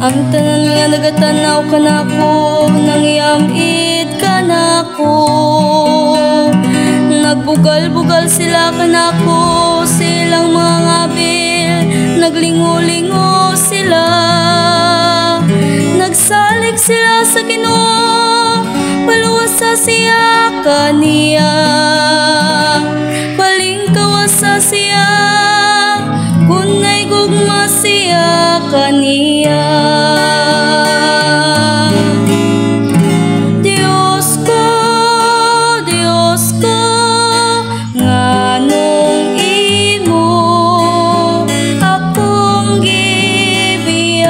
Ang tanan nga nagatanaw ka nako, nangyamit ka nako. Nagbugal-bugal sila ka nako, silang mga ngabil, naglingo-lingo sila. Nagsalig sila sa Ginoo, paluwas sa siya kaniya. Palingkawas sa siya, kunay gugma siya kaniya. Diyos ko, nganong imo akong gibiyaan.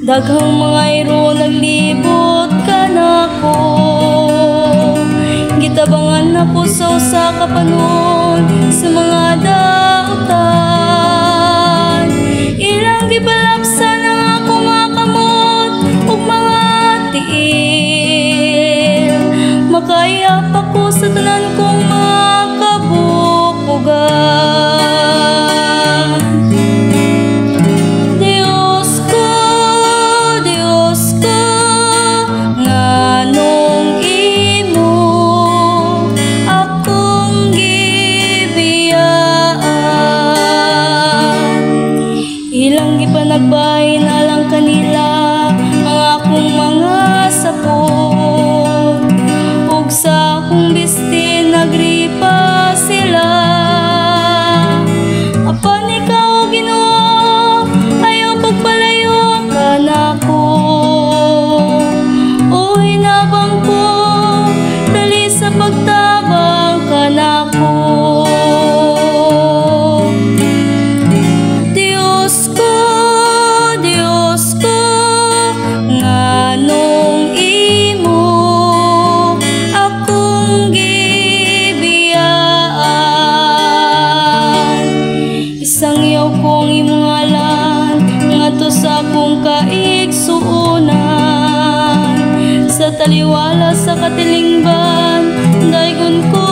Daghang mga iro naglibot ka nako, gitabangan ako sa usa ka panon sa mga dautan. Ilang gibalapsan ang akong mga kamot ug mga tiil, makayap ako sa tanan kong mga kabukugan. Diyos ko, nganong imo akong gibiyaan. Ilang gipanagbahin na lang kanila ang akong mga sapot, ug sa akong bistin nagripa sila. Apan ikaw Ginoo, ayaw pagpalayo ka nako. O hinabang ko, dali sa pagtabang ka nako. Diyos ko, nganong imo akong gibiyaan. Isang yaw kong imong ngalan ngadto sa akong kaigsuonan, sa taliwala sa katilingban daygon ko